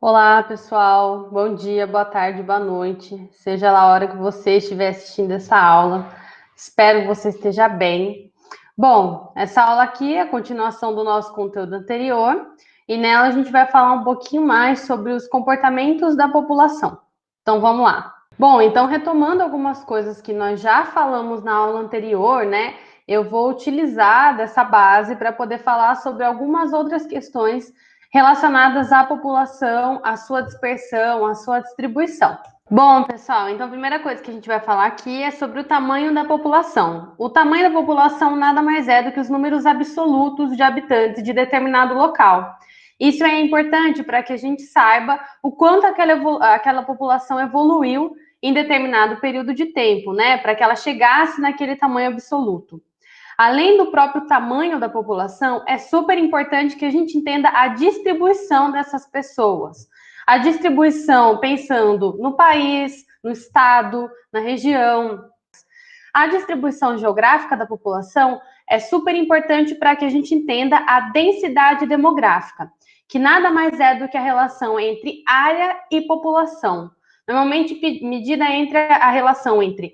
Olá, pessoal. Bom dia, boa tarde, boa noite. Seja lá a hora que você estiver assistindo essa aula. Espero que você esteja bem. Bom, essa aula aqui é a continuação do nosso conteúdo anterior e nela a gente vai falar um pouquinho mais sobre os comportamentos da população. Então, vamos lá. Bom, então retomando algumas coisas que nós já falamos na aula anterior, né? Eu vou utilizar dessa base para poder falar sobre algumas outras questões relacionadas à população, à sua dispersão, à sua distribuição. Bom, pessoal, então a primeira coisa que a gente vai falar aqui é sobre o tamanho da população. O tamanho da população nada mais é do que os números absolutos de habitantes de determinado local. Isso é importante para que a gente saiba o quanto aquela população evoluiu em determinado período de tempo, né? Para que ela chegasse naquele tamanho absoluto. Além do próprio tamanho da população, é super importante que a gente entenda a distribuição dessas pessoas. A distribuição pensando no país, no estado, na região. A distribuição geográfica da população é super importante para que a gente entenda a densidade demográfica, que nada mais é do que a relação entre área e população. Normalmente medida entre a relação entre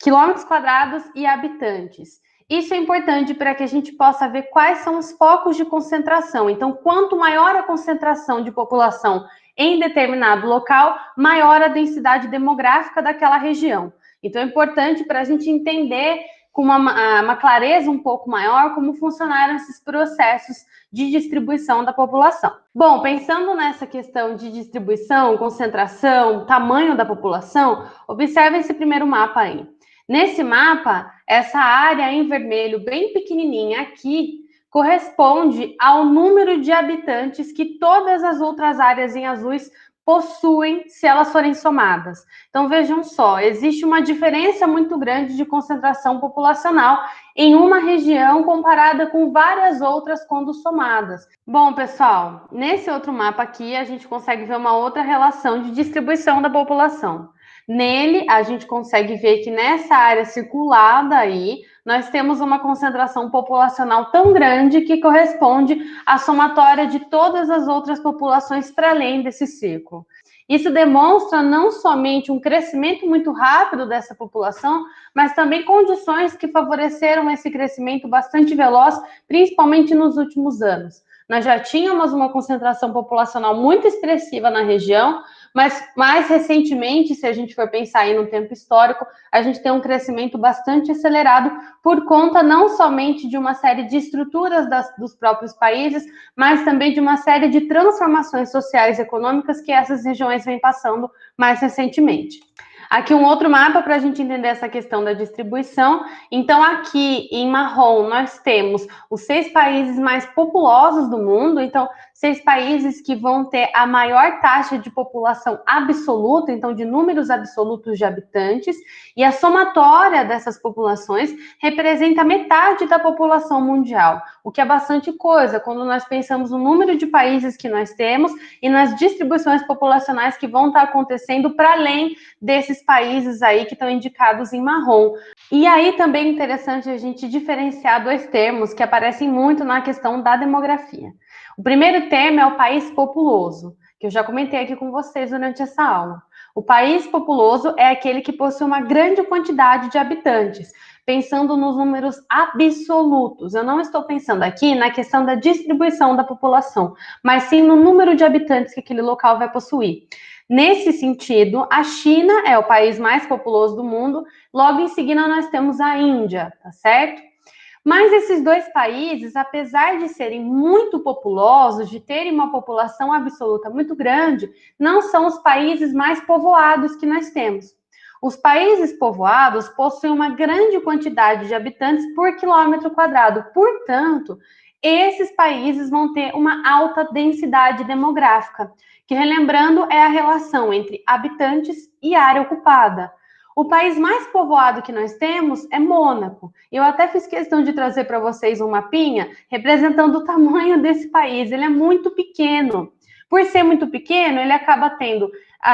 quilômetros quadrados e habitantes. Isso é importante para que a gente possa ver quais são os focos de concentração. Então, quanto maior a concentração de população em determinado local, maior a densidade demográfica daquela região. Então, é importante para a gente entender com uma clareza um pouco maior como funcionaram esses processos de distribuição da população. Bom, pensando nessa questão de distribuição, concentração, tamanho da população, observe esse primeiro mapa aí. Nesse mapa, essa área em vermelho bem pequenininha aqui corresponde ao número de habitantes que todas as outras áreas em azuis possuem se elas forem somadas. Então vejam só, existe uma diferença muito grande de concentração populacional em uma região comparada com várias outras quando somadas. Bom, pessoal, nesse outro mapa aqui a gente consegue ver uma outra relação de distribuição da população. Nele, a gente consegue ver que nessa área circulada aí, nós temos uma concentração populacional tão grande que corresponde à somatória de todas as outras populações para além desse círculo. Isso demonstra não somente um crescimento muito rápido dessa população, mas também condições que favoreceram esse crescimento bastante veloz, principalmente nos últimos anos. Nós já tínhamos uma concentração populacional muito expressiva na região, mas mais recentemente, se a gente for pensar aí no tempo histórico, a gente tem um crescimento bastante acelerado por conta não somente de uma série de estruturas dos próprios países, mas também de uma série de transformações sociais e econômicas que essas regiões vêm passando mais recentemente. Aqui um outro mapa para a gente entender essa questão da distribuição. Então, aqui em marrom, nós temos os 6 países mais populosos do mundo. Então, 6 países que vão ter a maior taxa de população absoluta, então de números absolutos de habitantes, e a somatória dessas populações representa metade da população mundial, o que é bastante coisa quando nós pensamos no número de países que nós temos e nas distribuições populacionais que vão estar acontecendo para além desses países aí que estão indicados em marrom. E aí também é interessante a gente diferenciar dois termos que aparecem muito na questão da demografia. O primeiro termo é o país populoso, que eu já comentei aqui com vocês durante essa aula. O país populoso é aquele que possui uma grande quantidade de habitantes, pensando nos números absolutos. Eu não estou pensando aqui na questão da distribuição da população, mas sim no número de habitantes que aquele local vai possuir. Nesse sentido, a China é o país mais populoso do mundo, logo em seguida nós temos a Índia, tá certo? Mas esses dois países, apesar de serem muito populosos, de terem uma população absoluta muito grande, não são os países mais povoados que nós temos. Os países povoados possuem uma grande quantidade de habitantes por quilômetro quadrado, portanto, esses países vão ter uma alta densidade demográfica, que, relembrando, é a relação entre habitantes e área ocupada. O país mais povoado que nós temos é Mônaco. Eu até fiz questão de trazer para vocês um mapinha representando o tamanho desse país. Ele é muito pequeno. Por ser muito pequeno, ele acaba tendo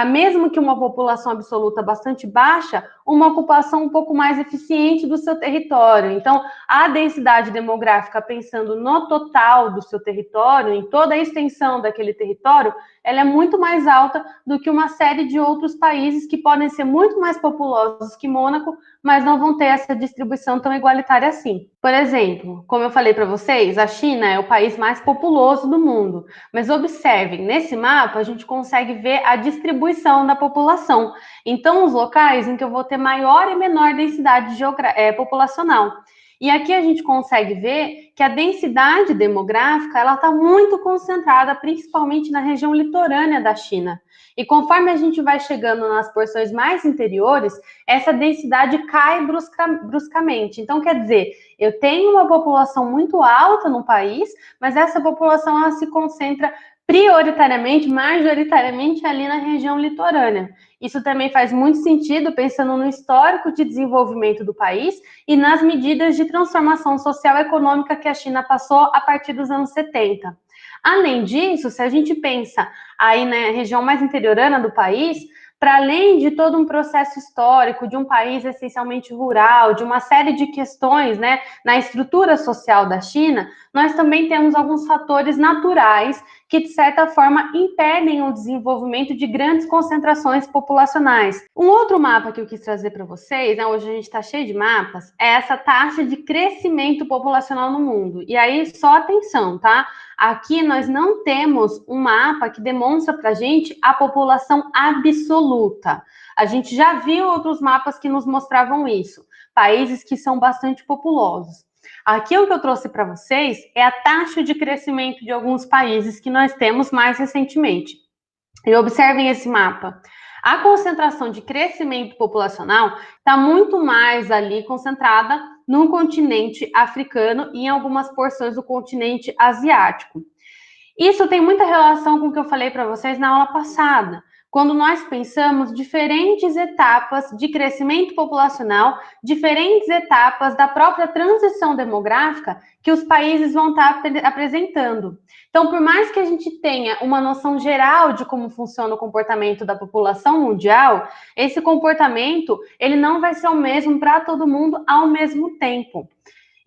mesmo que uma população absoluta bastante baixa, uma ocupação um pouco mais eficiente do seu território. Então, a densidade demográfica, pensando no total do seu território, em toda a extensão daquele território, ela é muito mais alta do que uma série de outros países que podem ser muito mais populosos que Mônaco, mas não vão ter essa distribuição tão igualitária assim. Por exemplo, como eu falei para vocês, a China é o país mais populoso do mundo, mas observem, nesse mapa a gente consegue ver a distribuição da população. Então, os locais em que eu vou ter maior e menor densidade populacional. E aqui a gente consegue ver que a densidade demográfica ela está muito concentrada, principalmente na região litorânea da China. E conforme a gente vai chegando nas porções mais interiores, essa densidade cai bruscamente. Então, quer dizer, eu tenho uma população muito alta no país, mas essa população ela se concentra prioritariamente, majoritariamente ali na região litorânea. Isso também faz muito sentido pensando no histórico de desenvolvimento do país e nas medidas de transformação social e econômica que a China passou a partir dos anos 70. Além disso, se a gente pensa aí na região mais interiorana do país, para além de todo um processo histórico de um país essencialmente rural, de uma série de questões, né, na estrutura social da China, nós também temos alguns fatores naturais que, de certa forma, impedem o desenvolvimento de grandes concentrações populacionais. Um outro mapa que eu quis trazer para vocês, né, hoje a gente está cheio de mapas, é essa taxa de crescimento populacional no mundo. E aí, só atenção, tá? Aqui nós não temos um mapa que demonstra para a gente a população absoluta. A gente já viu outros mapas que nos mostravam isso, países que são bastante populosos. Aqui o que eu trouxe para vocês é a taxa de crescimento de alguns países que nós temos mais recentemente. E observem esse mapa. A concentração de crescimento populacional está muito mais ali concentrada no continente africano e em algumas porções do continente asiático. Isso tem muita relação com o que eu falei para vocês na aula passada, quando nós pensamos diferentes etapas de crescimento populacional, diferentes etapas da própria transição demográfica que os países vão estar apresentando. Então, por mais que a gente tenha uma noção geral de como funciona o comportamento da população mundial, esse comportamento ele não vai ser o mesmo para todo mundo ao mesmo tempo.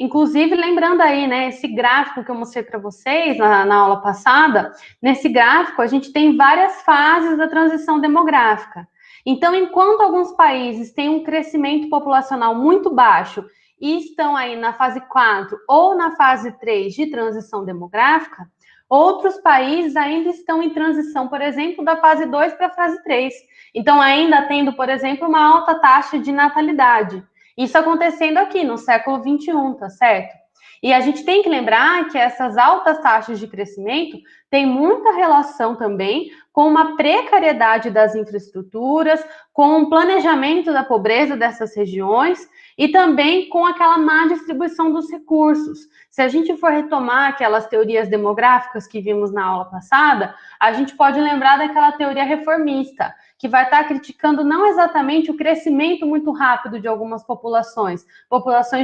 Inclusive, lembrando aí, né, esse gráfico que eu mostrei para vocês na aula passada, nesse gráfico a gente tem várias fases da transição demográfica. Então, enquanto alguns países têm um crescimento populacional muito baixo e estão aí na fase 4 ou na fase 3 de transição demográfica, outros países ainda estão em transição, por exemplo, da fase 2 para a fase 3. Então, ainda tendo, por exemplo, uma alta taxa de natalidade. Isso acontecendo aqui no século XXI, tá certo? E a gente tem que lembrar que essas altas taxas de crescimento têm muita relação também com uma precariedade das infraestruturas, com o planejamento da pobreza dessas regiões e também com aquela má distribuição dos recursos. Se a gente for retomar aquelas teorias demográficas que vimos na aula passada, a gente pode lembrar daquela teoria reformista, que vai estar criticando não exatamente o crescimento muito rápido de algumas populações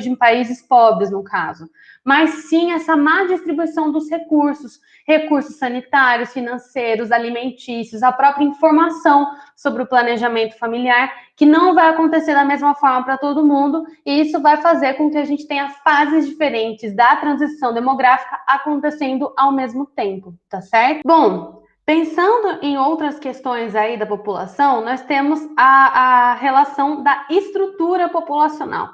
de países pobres, no caso, mas sim essa má distribuição dos recursos, recursos sanitários, financeiros, alimentícios, a própria informação sobre o planejamento familiar, que não vai acontecer da mesma forma para todo mundo, e isso vai fazer com que a gente tenha fases diferentes da transição demográfica acontecendo ao mesmo tempo, tá certo? Bom, pensando em outras questões aí da população, nós temos a relação da estrutura populacional.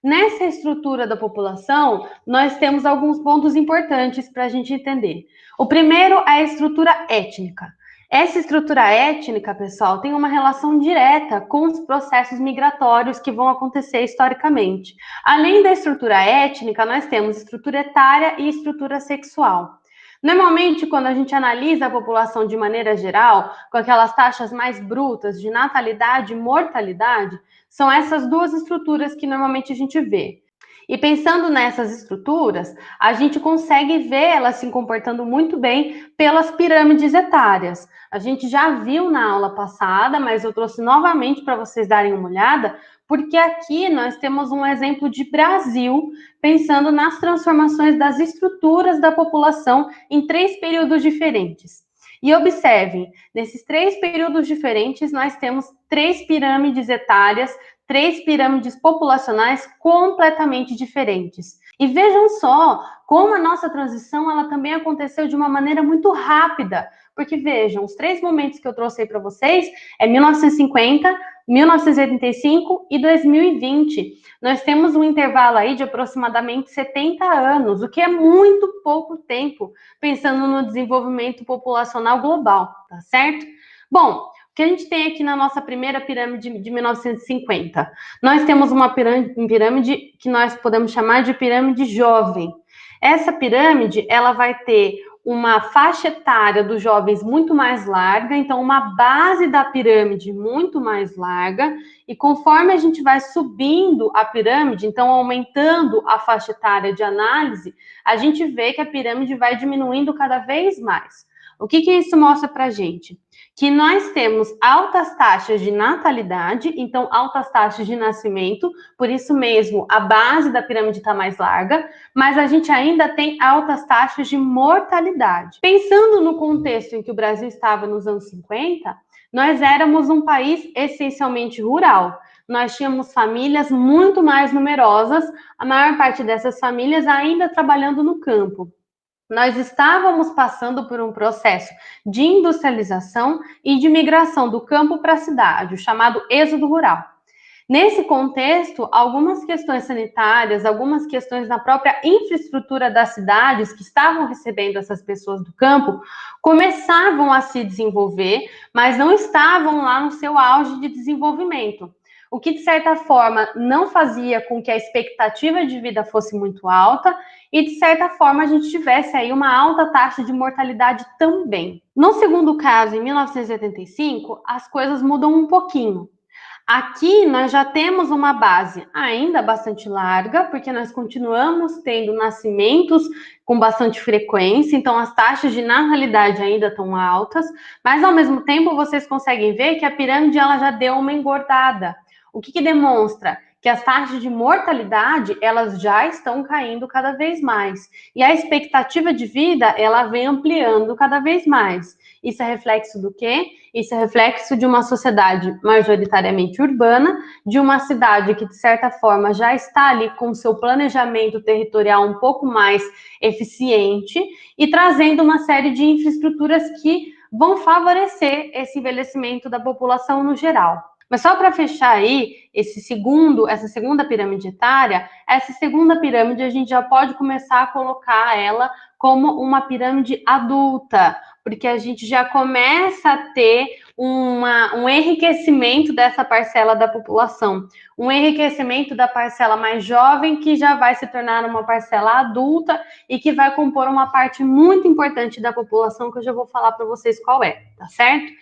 Nessa estrutura da população, nós temos alguns pontos importantes para a gente entender. O primeiro é a estrutura étnica. Essa estrutura étnica, pessoal, tem uma relação direta com os processos migratórios que vão acontecer historicamente. Além da estrutura étnica, nós temos estrutura etária e estrutura sexual. Normalmente, quando a gente analisa a população de maneira geral, com aquelas taxas mais brutas de natalidade e mortalidade, são essas duas estruturas que normalmente a gente vê. E pensando nessas estruturas, a gente consegue ver elas se comportando muito bem pelas pirâmides etárias. A gente já viu na aula passada, mas eu trouxe novamente para vocês darem uma olhada, porque aqui nós temos um exemplo de Brasil, pensando nas transformações das estruturas da população em 3 períodos diferentes. E observem, nesses 3 períodos diferentes, nós temos 3 pirâmides etárias, 3 pirâmides populacionais completamente diferentes. E vejam só como a nossa transição ela também aconteceu de uma maneira muito rápida, porque vejam, os 3 momentos que eu trouxe aí para vocês é 1950, 1985 e 2020. Nós temos um intervalo aí de aproximadamente 70 anos, o que é muito pouco tempo, pensando no desenvolvimento populacional global, tá certo? Bom, o que a gente tem aqui na nossa primeira pirâmide de 1950? Nós temos uma pirâmide que nós podemos chamar de pirâmide jovem. Essa pirâmide, ela vai ter uma faixa etária dos jovens muito mais larga, então uma base da pirâmide muito mais larga, e conforme a gente vai subindo a pirâmide, então aumentando a faixa etária de análise, a gente vê que a pirâmide vai diminuindo cada vez mais. O que isso mostra para a gente? Que nós temos altas taxas de natalidade, então altas taxas de nascimento, por isso mesmo a base da pirâmide está mais larga, mas a gente ainda tem altas taxas de mortalidade. Pensando no contexto em que o Brasil estava nos anos 50, nós éramos um país essencialmente rural. Nós tínhamos famílias muito mais numerosas, a maior parte dessas famílias ainda trabalhando no campo. Nós estávamos passando por um processo de industrialização e de migração do campo para a cidade, o chamado êxodo rural. Nesse contexto, algumas questões sanitárias, algumas questões na própria infraestrutura das cidades que estavam recebendo essas pessoas do campo, começavam a se desenvolver, mas não estavam lá no seu auge de desenvolvimento. O que, de certa forma, não fazia com que a expectativa de vida fosse muito alta e, de certa forma, a gente tivesse aí uma alta taxa de mortalidade também. No segundo caso, em 1985, as coisas mudam um pouquinho. Aqui nós já temos uma base ainda bastante larga, porque nós continuamos tendo nascimentos com bastante frequência, então as taxas de natalidade ainda estão altas, mas ao mesmo tempo vocês conseguem ver que a pirâmide ela já deu uma engordada. O que demonstra? Que as taxas de mortalidade elas já estão caindo cada vez mais. E a expectativa de vida ela vem ampliando cada vez mais. Isso é reflexo do quê? Isso é reflexo de uma sociedade majoritariamente urbana, de uma cidade que, de certa forma, já está ali com seu planejamento territorial um pouco mais eficiente e trazendo uma série de infraestruturas que vão favorecer esse envelhecimento da população no geral. Mas só para fechar aí essa segunda pirâmide etária, essa segunda pirâmide a gente já pode começar a colocar ela como uma pirâmide adulta, porque a gente já começa a ter um enriquecimento dessa parcela da população, um enriquecimento da parcela mais jovem, que já vai se tornar uma parcela adulta e que vai compor uma parte muito importante da população, que eu já vou falar para vocês qual é, tá certo?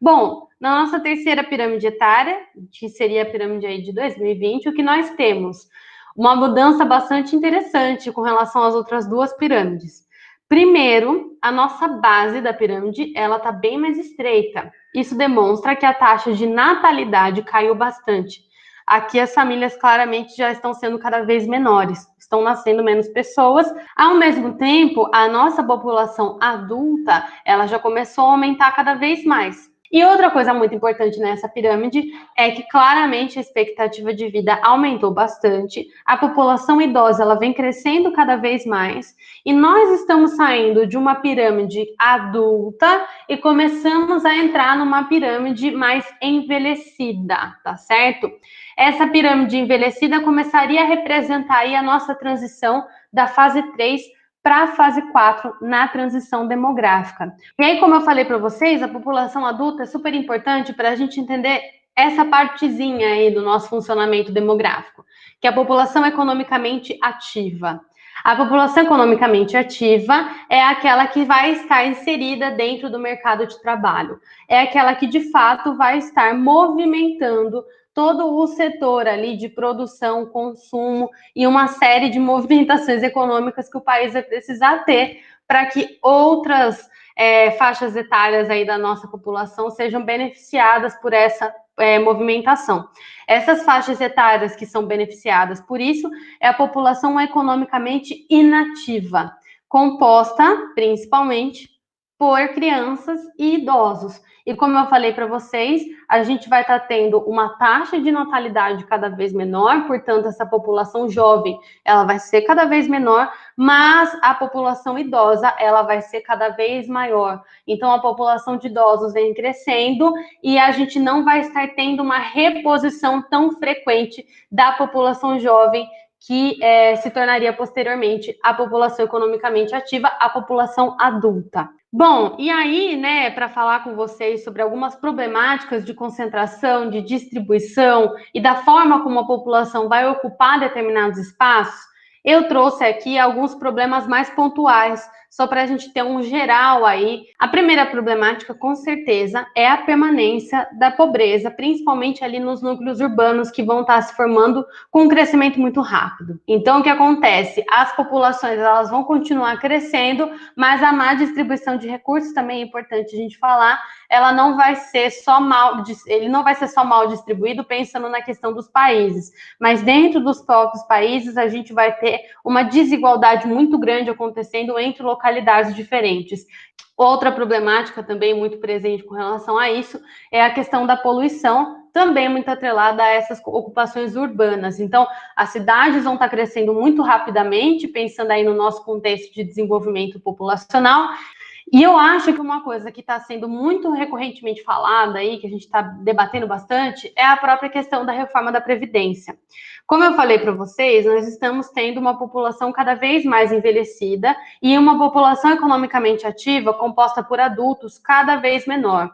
Bom, na nossa terceira pirâmide etária, que seria a pirâmide aí de 2020, o que nós temos? Uma mudança bastante interessante com relação às outras duas pirâmides. Primeiro, a nossa base da pirâmide, ela está bem mais estreita. Isso demonstra que a taxa de natalidade caiu bastante. Aqui as famílias claramente já estão sendo cada vez menores, estão nascendo menos pessoas. Ao mesmo tempo, a nossa população adulta, ela já começou a aumentar cada vez mais. E outra coisa muito importante nessa pirâmide é que claramente a expectativa de vida aumentou bastante, a população idosa ela vem crescendo cada vez mais, e nós estamos saindo de uma pirâmide adulta e começamos a entrar numa pirâmide mais envelhecida, tá certo? Essa pirâmide envelhecida começaria a representar aí a nossa transição da fase 3 para a fase 4 na transição demográfica. E aí, como eu falei para vocês, a população adulta é super importante para a gente entender essa partezinha aí do nosso funcionamento demográfico, que é a população economicamente ativa. A população economicamente ativa é aquela que vai estar inserida dentro do mercado de trabalho, é aquela que de fato vai estar movimentando todo o setor ali de produção, consumo e uma série de movimentações econômicas que o país vai precisar ter para que outras faixas etárias aí da nossa população sejam beneficiadas por essa movimentação. Essas faixas etárias que são beneficiadas por isso é a população economicamente inativa, composta principalmente por crianças e idosos. E como eu falei para vocês, a gente vai estar tendo uma taxa de natalidade cada vez menor, portanto, essa população jovem, ela vai ser cada vez menor, mas a população idosa, ela vai ser cada vez maior. Então, a população de idosos vem crescendo e a gente não vai estar tendo uma reposição tão frequente da população jovem que se tornaria posteriormente a população economicamente ativa, a população adulta. Bom, e aí, né, para falar com vocês sobre algumas problemáticas de concentração, de distribuição e da forma como a população vai ocupar determinados espaços, eu trouxe aqui alguns problemas mais pontuais, só para a gente ter um geral aí. A primeira problemática, com certeza, é a permanência da pobreza, principalmente ali nos núcleos urbanos que vão estar se formando com um crescimento muito rápido. Então, o que acontece? As populações elas vão continuar crescendo, mas a má distribuição de recursos também é importante a gente falar. Ela não vai ser só ele não vai ser só mal distribuído pensando na questão dos países, mas dentro dos próprios países a gente vai ter uma desigualdade muito grande acontecendo entre localidades diferentes. Outra problemática também muito presente com relação a isso é a questão da poluição, também muito atrelada a essas ocupações urbanas. Então, as cidades vão estar crescendo muito rapidamente, pensando aí no nosso contexto de desenvolvimento populacional, e eu acho que uma coisa que está sendo muito recorrentemente falada aí, que a gente está debatendo bastante, é a própria questão da reforma da Previdência. Como eu falei para vocês, nós estamos tendo uma população cada vez mais envelhecida e uma população economicamente ativa composta por adultos cada vez menor.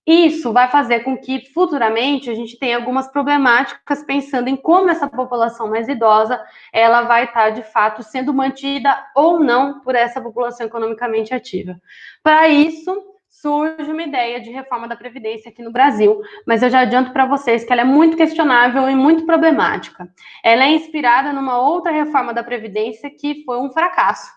Isso vai fazer com que futuramente a gente tenha algumas problemáticas pensando em como essa população mais idosa ela vai estar de fato sendo mantida ou não por essa população economicamente ativa. Para isso surge uma ideia de reforma da Previdência aqui no Brasil, mas eu já adianto para vocês que ela é muito questionável e muito problemática. Ela é inspirada numa outra reforma da Previdência que foi um fracasso,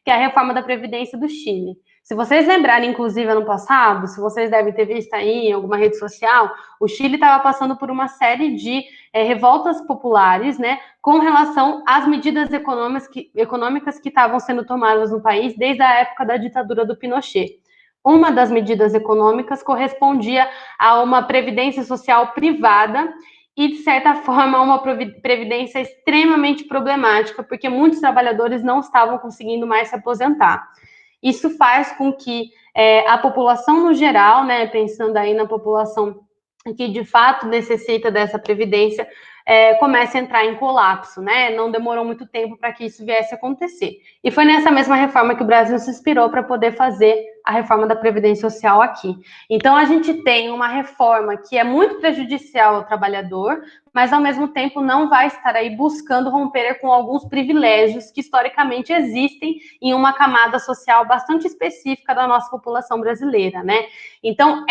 que é a reforma da Previdência do Chile. Se vocês lembrarem, inclusive, ano passado, se vocês devem ter visto aí em alguma rede social, o Chile estava passando por uma série de revoltas populares, né, com relação às medidas econômicas que estavam sendo tomadas no país desde a época da ditadura do Pinochet. Uma das medidas econômicas correspondia a uma previdência social privada e, de certa forma, uma previdência extremamente problemática, porque muitos trabalhadores não estavam conseguindo mais se aposentar. Isso faz com que a população no geral, né, pensando aí na população que de fato necessita dessa previdência, comece a entrar em colapso, né? Não demorou muito tempo para que isso viesse a acontecer. E foi nessa mesma reforma que o Brasil se inspirou para poder fazer a reforma da Previdência Social aqui. Então, a gente tem uma reforma que é muito prejudicial ao trabalhador, mas, ao mesmo tempo, não vai estar aí buscando romper com alguns privilégios que, historicamente, existem em uma camada social bastante específica da nossa população brasileira, né? Então,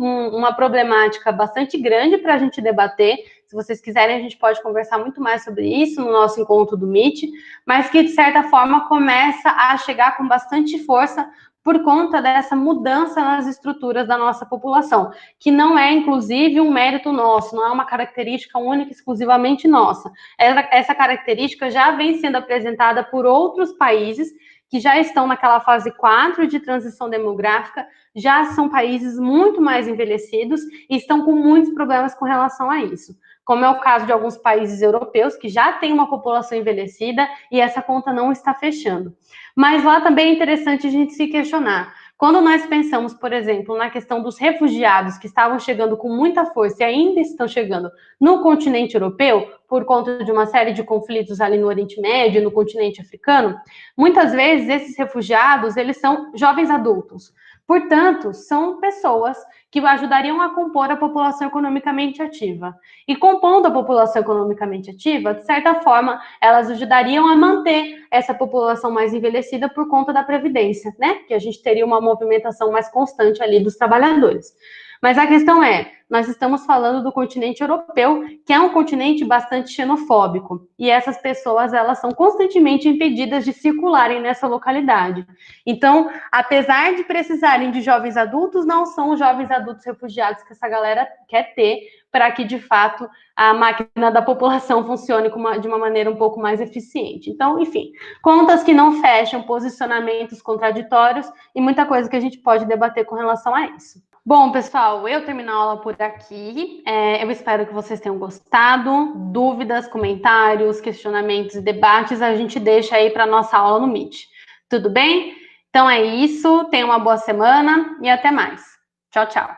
uma problemática bastante grande para a gente debater. Se vocês quiserem, a gente pode conversar muito mais sobre isso no nosso encontro do Meet, mas que, de certa forma, começa a chegar com bastante força por conta dessa mudança nas estruturas da nossa população, que não é, inclusive, um mérito nosso, não é uma característica única e exclusivamente nossa. Essa característica já vem sendo apresentada por outros países que já estão naquela fase 4 de transição demográfica, já são países muito mais envelhecidos e estão com muitos problemas com relação a isso. Como é o caso de alguns países europeus que já têm uma população envelhecida e essa conta não está fechando. Mas lá também é interessante a gente se questionar. Quando nós pensamos, por exemplo, na questão dos refugiados que estavam chegando com muita força e ainda estão chegando no continente europeu, por conta de uma série de conflitos ali no Oriente Médio, no continente africano, muitas vezes esses refugiados, eles são jovens adultos. Portanto, são pessoas que ajudariam a compor a população economicamente ativa. E compondo a população economicamente ativa, de certa forma, elas ajudariam a manter essa população mais envelhecida por conta da previdência, né? Que a gente teria uma movimentação mais constante ali dos trabalhadores. Mas a questão é, nós estamos falando do continente europeu, que é um continente bastante xenofóbico, e essas pessoas, elas são constantemente impedidas de circularem nessa localidade. Então, apesar de precisarem de jovens adultos, não são os jovens adultos refugiados que essa galera quer ter, para que, de fato, a máquina da população funcione de uma maneira um pouco mais eficiente. Então, enfim, contas que não fecham, posicionamentos contraditórios e muita coisa que a gente pode debater com relação a isso. Bom, pessoal, eu termino a aula por aqui. Eu espero que vocês tenham gostado. Dúvidas, comentários, questionamentos e debates, a gente deixa aí para a nossa aula no Meet. Tudo bem? Então é isso. Tenha uma boa semana e até mais. Tchau, tchau.